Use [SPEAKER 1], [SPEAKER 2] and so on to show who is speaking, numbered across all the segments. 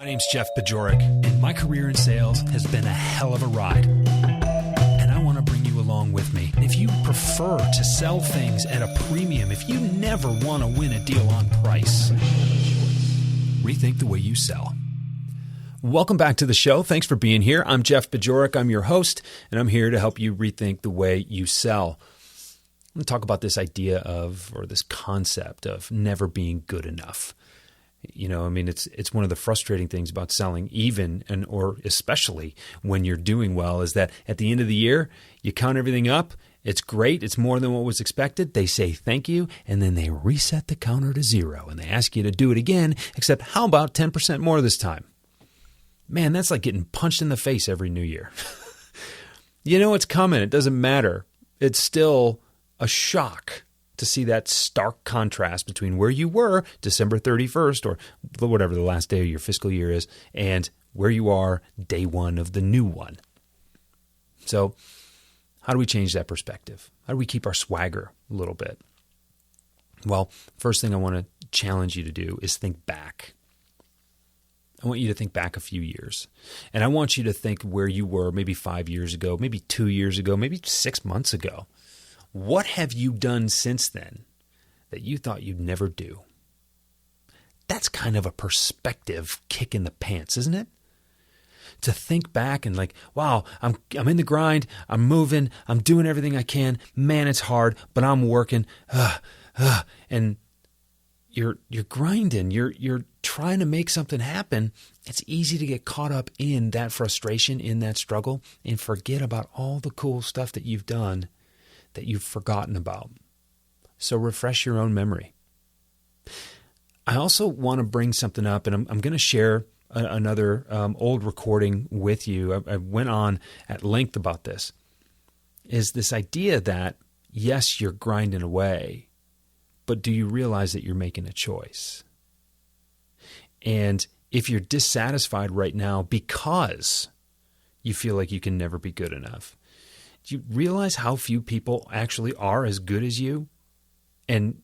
[SPEAKER 1] My name's Jeff Bajorek, and my career in sales has been a hell of a ride. And I want to bring you along with me. And if you prefer to sell things at a premium, if you never want to win a deal on price, rethink the way you sell. Welcome back to the show. Thanks for being here. I'm Jeff Bajorek. I'm your host, and I'm here to help you rethink the way you sell. I'm going to talk about this idea of, or this concept of never being good enough. You know, I mean, it's one of the frustrating things about selling, even or especially when you're doing well, is that at the end of the year, you count everything up. It's great. It's more than what was expected. They say thank you, and then they reset the counter to zero, and they ask you to do it again, except how about 10% more this time? Man, that's like getting punched in the face every new year. You know it's coming. It doesn't matter. It's still a shock to see that stark contrast between where you were December 31st or whatever the last day of your fiscal year is and where you are day one of the new one. So how do we change that perspective? How do we keep our swagger a little bit? Well, first thing I want to challenge you to do is think back. I want you to think back a few years. And I want you to think where you were maybe 5 years ago, maybe 2 years ago, maybe 6 months ago. What have you done since then that you thought you'd never do? That's kind of a perspective kick in the pants, isn't it? To think back and like, wow, I'm in the grind, I'm moving, I'm doing everything I can. Man, it's hard, but I'm working. And you're grinding, you're trying to make something happen. It's easy to get caught up in that frustration, in that struggle, and forget about all the cool stuff that you've done that you've forgotten about. So refresh your own memory. I also want to bring something up, and I'm going to share another old recording with you. I went on at length about this, is this idea that, yes, you're grinding away, but do you realize that you're making a choice? And if you're dissatisfied right now because you feel like you can never be good enough, do you realize how few people actually are as good as you? And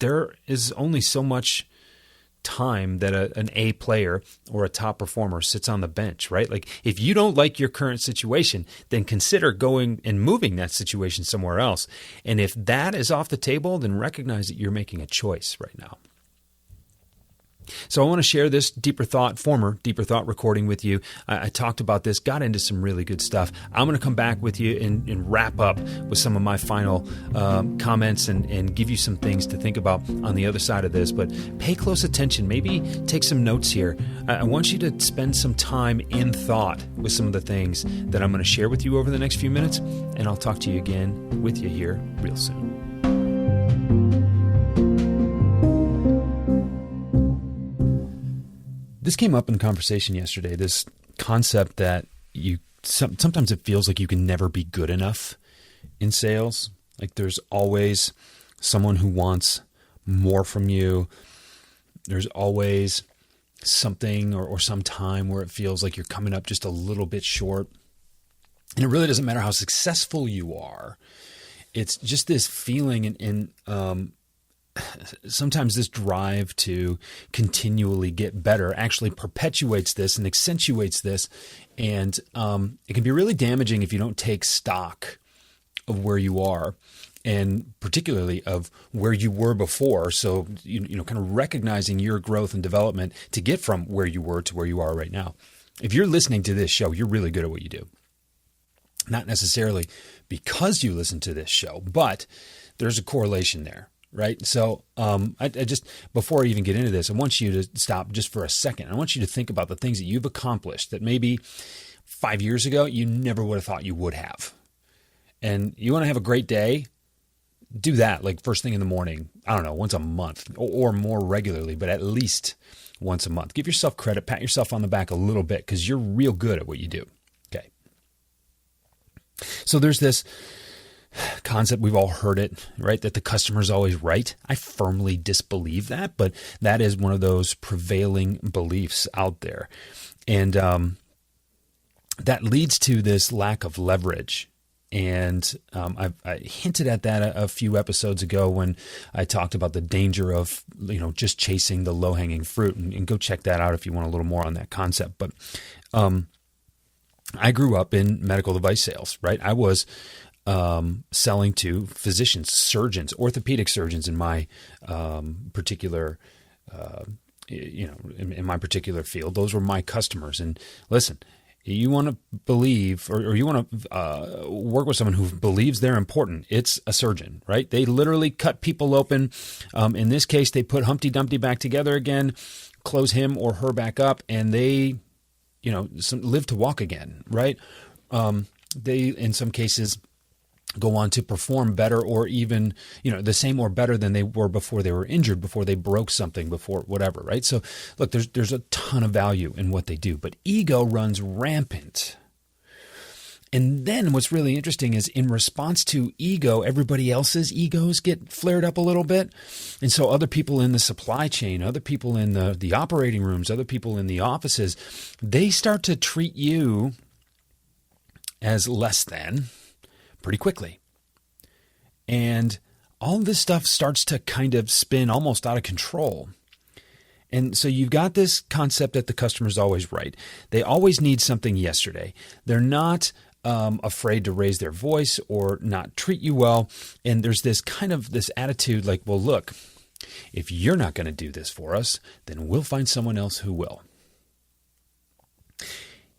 [SPEAKER 1] there is only so much time that an A player or a top performer sits on the bench, right? Like if you don't like your current situation, then consider going and moving that situation somewhere else. And if that is off the table, then recognize that you're making a choice right now. So I want to share this former deeper thought recording with you. I talked about this, got into some really good stuff. I'm going to come back with you and wrap up with some of my final comments and give you some things to think about on the other side of this. But pay close attention. Maybe take some notes here. I want you to spend some time in thought with some of the things that I'm going to share with you over the next few minutes. And I'll talk to you again with you here real soon. This came up in conversation yesterday, this concept that sometimes it feels like you can never be good enough in sales. Like there's always someone who wants more from you. There's always something or some time where it feels like you're coming up just a little bit short. And it really doesn't matter how successful you are. It's just this feeling and sometimes this drive to continually get better actually perpetuates this and accentuates this. And it can be really damaging if you don't take stock of where you are and particularly of where you were before. So, you know, kind of recognizing your growth and development to get from where you were to where you are right now. If you're listening to this show, you're really good at what you do. Not necessarily because you listen to this show, but there's a correlation there. Right. So I just, before I even get into this, I want you to stop just for a second. I want you to think about the things that you've accomplished that maybe 5 years ago you never would have thought you would have. And you want to have a great day, do that like first thing in the morning, I don't know, once a month or more regularly, but at least once a month. Give yourself credit, pat yourself on the back a little bit because you're real good at what you do. Okay. So there's this concept, we've all heard it, right? That the customer's always right. I firmly disbelieve that, but that is one of those prevailing beliefs out there. And that leads to this lack of leverage And I hinted at that a few episodes ago when I talked about the danger of, just chasing the low-hanging fruit, and go check that out if you want a little more on that concept. But I grew up in medical device sales, right? I was selling to physicians, surgeons, orthopedic surgeons in my particular, in my particular field. Those were my customers. And listen, you want to believe, or you want to work with someone who believes they're important, it's a surgeon, right? They literally cut people open. In this case, they put Humpty Dumpty back together again, close him or her back up, and they, live to walk again, right? They, in some cases, go on to perform better, or even, the same or better than they were before they were injured, before they broke something, before whatever, right? So look, there's a ton of value in what they do, but ego runs rampant. And then what's really interesting is, in response to ego, everybody else's egos get flared up a little bit. And so other people in the supply chain, other people in the operating rooms, other people in the offices, they start to treat you as less than pretty quickly. And all of this stuff starts to kind of spin almost out of control. And so you've got this concept that the customer's always right. They always need something yesterday. They're not afraid to raise their voice or not treat you well. And there's this kind of this attitude like, well, look, if you're not going to do this for us, then we'll find someone else who will.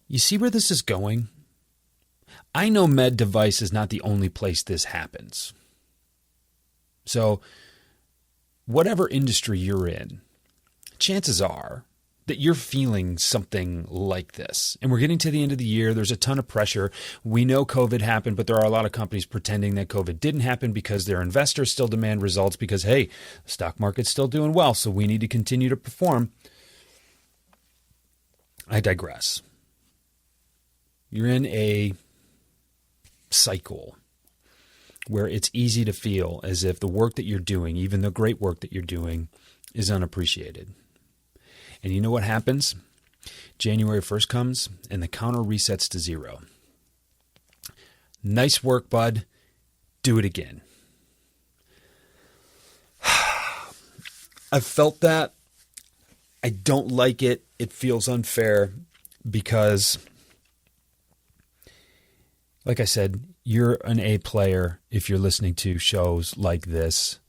[SPEAKER 1] You see where this is going? I know med device is not the only place this happens. So whatever industry you're in, chances are that you're feeling something like this. And we're getting to the end of the year. There's a ton of pressure. We know COVID happened, but there are a lot of companies pretending that COVID didn't happen because their investors still demand results because, hey, the stock market's still doing well, so we need to continue to perform. I digress. You're in a cycle where it's easy to feel as if the work that you're doing, even the great work that you're doing, is unappreciated. And you know what happens? January 1st comes and the counter resets to zero. Nice work, bud. Do it again. I've felt that. I don't like it. It feels unfair because, like I said, you're an A player if you're listening to shows like this,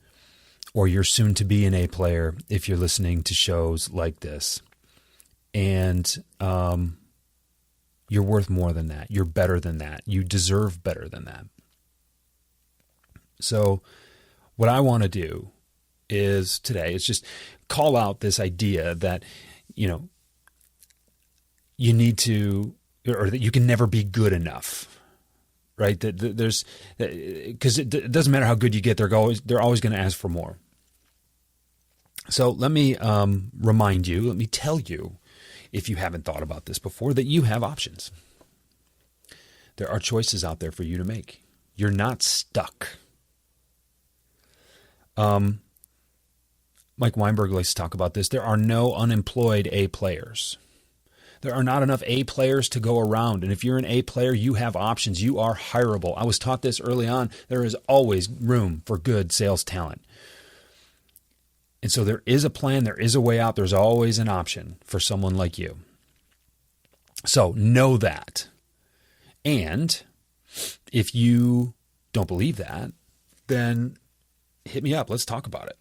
[SPEAKER 1] or you're soon to be an A player if you're listening to shows like this. And you're worth more than that. You're better than that. You deserve better than that. So what I want to do is today is just call out this idea that, you need to, or that you can never be good enough. Right? There's, because it doesn't matter how good you get, they're always going to ask for more. So let me remind you, let me tell you, if you haven't thought about this before, that you have options. There are choices out there for you to make. You're not stuck. Mike Weinberg likes to talk about this. There are no unemployed A players. There are not enough A players to go around. And if you're an A player, you have options. You are hireable. I was taught this early on. There is always room for good sales talent. And so there is a plan. There is a way out. There's always an option for someone like you. So know that. And if you don't believe that, then hit me up. Let's talk about it.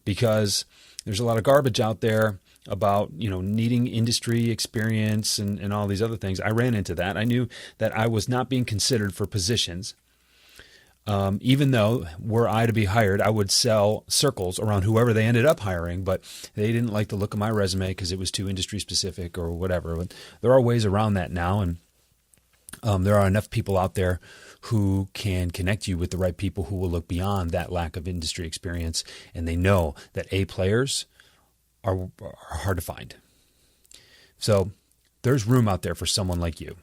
[SPEAKER 1] Because there's a lot of garbage out there about, needing industry experience and all these other things. I ran into that. I knew that I was not being considered for positions. Even though were I to be hired, I would sell circles around whoever they ended up hiring, but they didn't like the look of my resume because it was too industry specific or whatever. But there are ways around that now. And there are enough people out there who can connect you with the right people who will look beyond that lack of industry experience. And they know that A players are hard to find. So there's room out there for someone like you.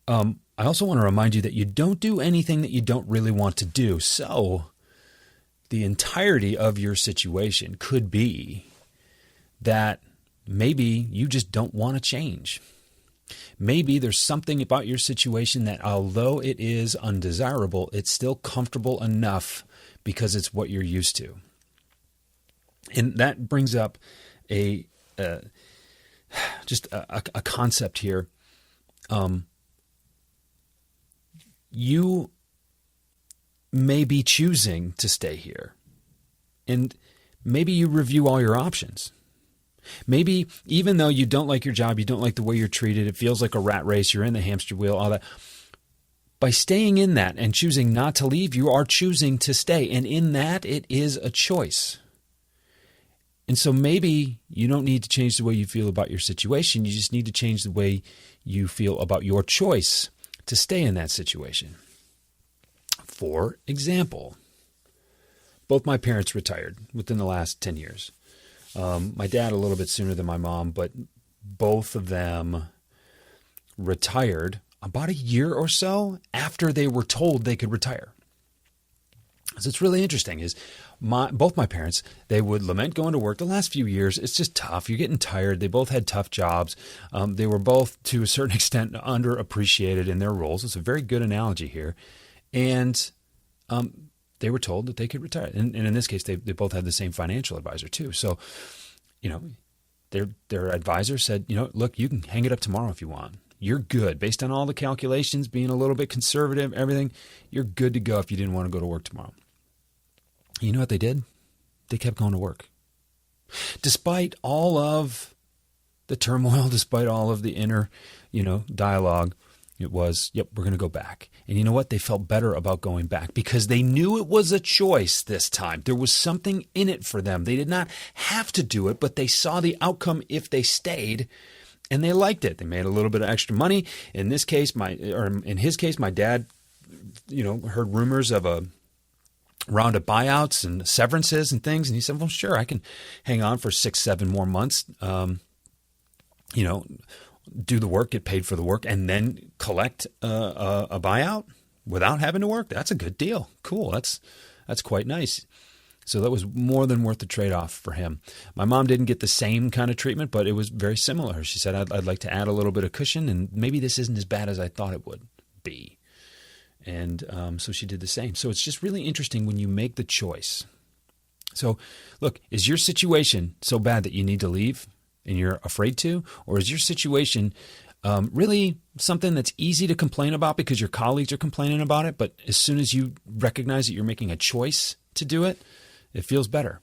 [SPEAKER 1] I also want to remind you that you don't do anything that you don't really want to do. So the entirety of your situation could be that maybe you just don't want to change. Maybe there's something about your situation that, although it is undesirable, it's still comfortable enough because it's what you're used to. And that brings up a concept here. You may be choosing to stay here, and maybe you review all your options. Maybe even though you don't like your job, you don't like the way you're treated, it feels like a rat race, you're in the hamster wheel, all that. By staying in that and choosing not to leave, you are choosing to stay. And in that, it is a choice. And so maybe you don't need to change the way you feel about your situation. You just need to change the way you feel about your choice to stay in that situation. For example, both my parents retired within the last 10 years. My dad a little bit sooner than my mom, but both of them retired about a year or so after they were told they could retire. So it's really interesting is both my parents, they would lament going to work the last few years. It's just tough. You're getting tired. They both had tough jobs. They were both, to a certain extent, underappreciated in their roles. It's a very good analogy here. And they were told that they could retire. And in this case, they both had the same financial advisor too. So, their advisor said, look, you can hang it up tomorrow if you want. You're good. Based on all the calculations, being a little bit conservative, everything, you're good to go if you didn't want to go to work tomorrow. You know what they did? They kept going to work. Despite all of the turmoil, despite all of the inner, dialogue, it was, yep, we're going to go back. And you know what? They felt better about going back because they knew it was a choice this time. There was something in it for them. They did not have to do it, but they saw the outcome if they stayed, and they liked it. They made a little bit of extra money. In his case, my dad, heard rumors of a round of buyouts and severances and things, and he said, well, sure, I can hang on for 6-7 more months. Do the work, get paid for the work, and then collect a buyout without having to work. That's a good deal. Cool. That's quite nice. So that was more than worth the trade-off for him. My mom didn't get the same kind of treatment, but it was very similar. She said, I'd like to add a little bit of cushion, and maybe this isn't as bad as I thought it would be. And so she did the same. So it's just really interesting when you make the choice. So look, is your situation so bad that you need to leave and you're afraid to? Or is your situation really something that's easy to complain about because your colleagues are complaining about it, but as soon as you recognize that you're making a choice to do it, it feels better?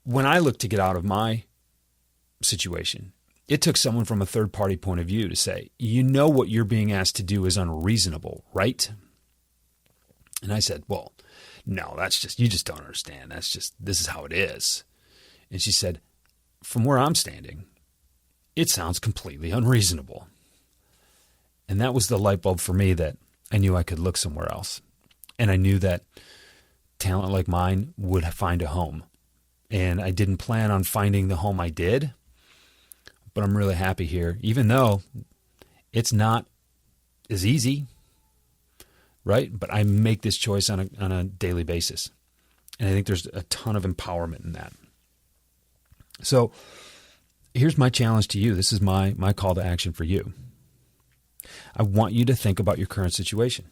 [SPEAKER 1] When I look to get out of my situation, it took someone from a third-party point of view to say, what you're being asked to do is unreasonable, right? And I said, well, no, you just don't understand. This is how it is. And she said, from where I'm standing, it sounds completely unreasonable. And that was the light bulb for me that I knew I could look somewhere else. And I knew that talent like mine would find a home. And I didn't plan on finding the home I did, but I'm really happy here, even though it's not as easy, right? But I make this choice on a daily basis. And I think there's a ton of empowerment in that. So here's my challenge to you. This is my call to action for you. I want you to think about your current situation.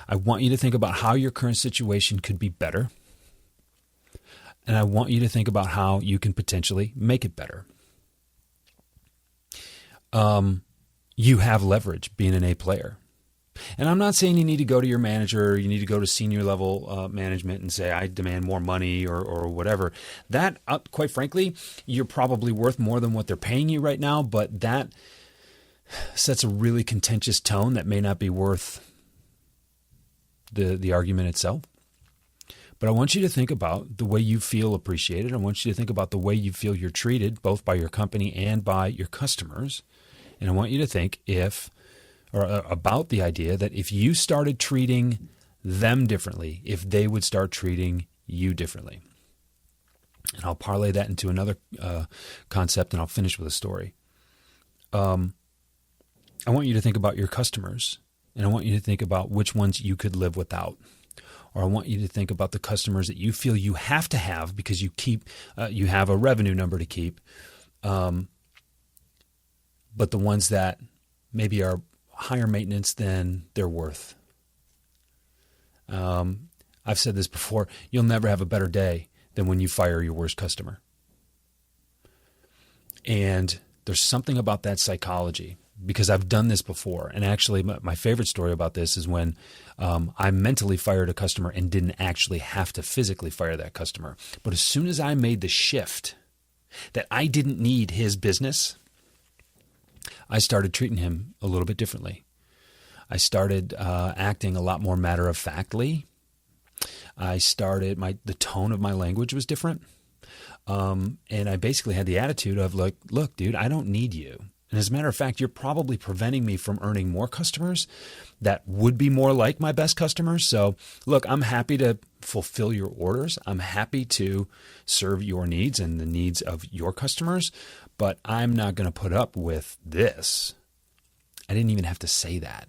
[SPEAKER 1] I want you to think about how your current situation could be better. And I want you to think about how you can potentially make it better. You have leverage being an A player. And I'm not saying you need to go to your manager or you need to go to senior level management and say, I demand more money or whatever. That, quite frankly, you're probably worth more than what they're paying you right now, but that sets a really contentious tone that may not be worth the argument itself. But I want you to think about the way you feel appreciated. I want you to think about the way you feel you're treated, both by your company and by your customers. And I want you to think about the idea that if you started treating them differently, if they would start treating you differently. And I'll parlay that into another concept, and I'll finish with a story. I want you to think about your customers, and I want you to think about which ones you could live without. Or I want you to think about the customers that you feel you have to have because you have a revenue number to keep. but the ones that maybe are higher maintenance than they're worth. I've said this before, you'll never have a better day than when you fire your worst customer. And there's something about that psychology, because I've done this before. And actually, my favorite story about this is when I mentally fired a customer and didn't actually have to physically fire that customer. But as soon as I made the shift that I didn't need his business, I started treating him a little bit differently. I started acting a lot more matter-of-factly. The tone of my language was different. And I basically had the attitude of like, look, dude, I don't need you. And as a matter of fact, you're probably preventing me from earning more customers that would be more like my best customers. So look, I'm happy to fulfill your orders. I'm happy to serve your needs and the needs of your customers, but I'm not going to put up with this. I didn't even have to say that.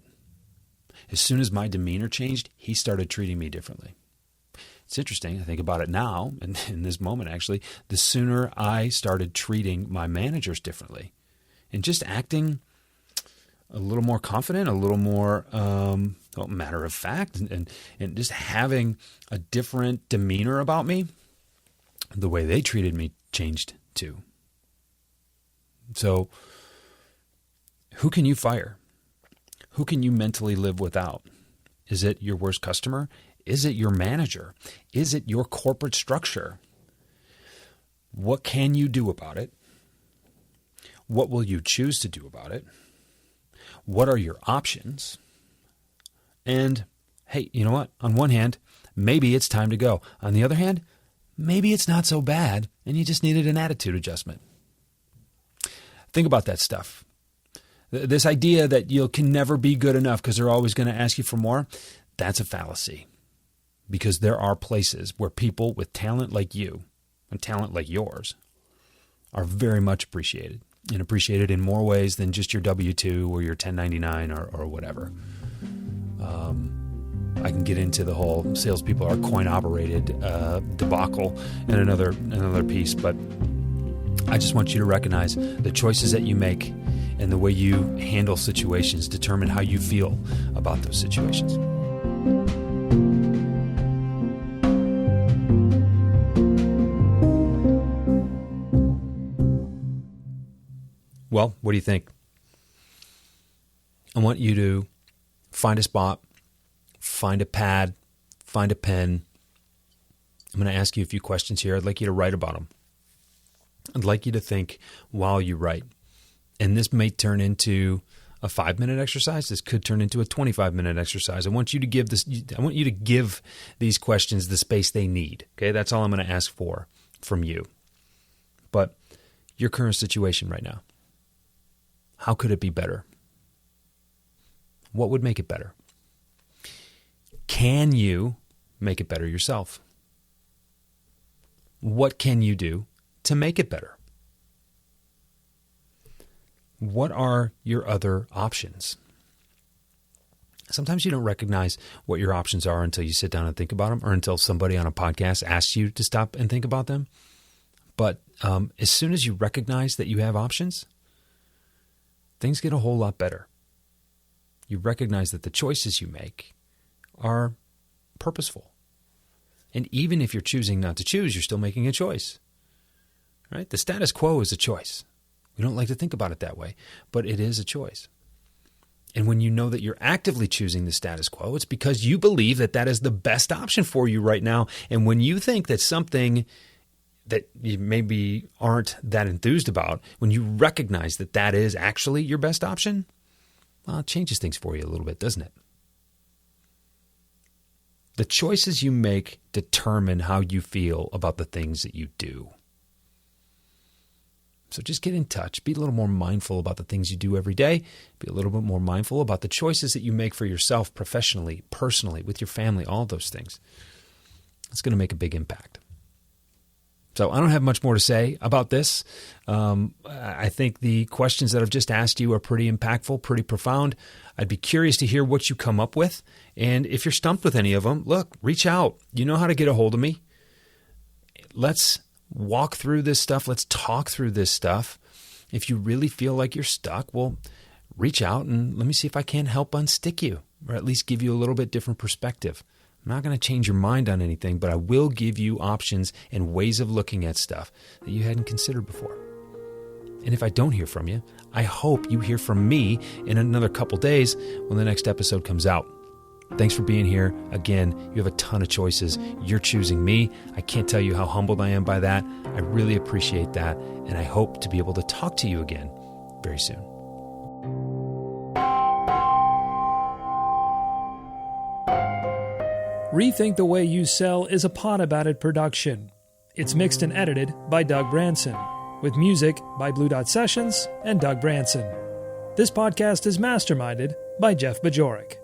[SPEAKER 1] As soon as my demeanor changed, he started treating me differently. It's interesting. I think about it now, and in this moment, actually, the sooner I started treating my managers differently and just acting a little more confident, a little more matter of fact, and just having a different demeanor about me, the way they treated me changed too. So who can you fire? Who can you mentally live without? Is it your worst customer? Is it your manager? Is it your corporate structure? What can you do about it? What will you choose to do about it? What are your options? And hey, you know what? On one hand, maybe it's time to go. On the other hand, maybe it's not so bad and you just needed an attitude adjustment. Think about that stuff. This idea that you can never be good enough because they're always going to ask you for more, that's a fallacy. Because there are places where people with talent like you and talent like yours are very much appreciated, and appreciated in more ways than just your W-2 or your 1099 or whatever. I can get into the whole salespeople are coin-operated debacle in another piece, but I just want you to recognize the choices that you make and the way you handle situations determine how you feel about those situations. Well, what do you think? I want you to find a spot, find a pad, find a pen. I'm going to ask you a few questions here. I'd like you to write about them. I'd like you to think while you write. And this may turn into a 5-minute exercise. This could turn into a 25-minute exercise. I want you to give these questions the space they need. Okay, that's all I'm going to ask for from you. But your current situation right now, how could it be better? What would make it better? Can you make it better yourself? What can you do to make it better? What are your other options? Sometimes you don't recognize what your options are until you sit down and think about them, or until somebody on a podcast asks you to stop and think about them. But as soon as you recognize that you have options, things get a whole lot better. You recognize that the choices you make are purposeful. And even if you're choosing not to choose, you're still making a choice. Right? The status quo is a choice. We don't like to think about it that way, but it is a choice. And when you know that you're actively choosing the status quo, it's because you believe that that is the best option for you right now. And when you think that something that you maybe aren't that enthused about, when you recognize that that is actually your best option, well, it changes things for you a little bit, doesn't it? The choices you make determine how you feel about the things that you do. So just get in touch. Be a little more mindful about the things you do every day. Be a little bit more mindful about the choices that you make for yourself, professionally, personally, with your family, all those things. It's going to make a big impact. So I don't have much more to say about this. I think the questions that I've just asked you are pretty impactful, pretty profound. I'd be curious to hear what you come up with. And if you're stumped with any of them, look, reach out. You know how to get a hold of me. Let's walk through this stuff. Let's talk through this stuff. If you really feel like you're stuck, well, reach out and let me see if I can't help unstick you, or at least give you a little bit different perspective. I'm not going to change your mind on anything, but I will give you options and ways of looking at stuff that you hadn't considered before. And if I don't hear from you, I hope you hear from me in another couple days when the next episode comes out. Thanks for being here. Again, you have a ton of choices. You're choosing me. I can't tell you how humbled I am by that. I really appreciate that, and I hope to be able to talk to you again very soon.
[SPEAKER 2] Rethink the Way You Sell is a Pod About It production. It's mixed and edited by Doug Branson, with music by Blue Dot Sessions and Doug Branson. This podcast is masterminded by Jeff Bajorek.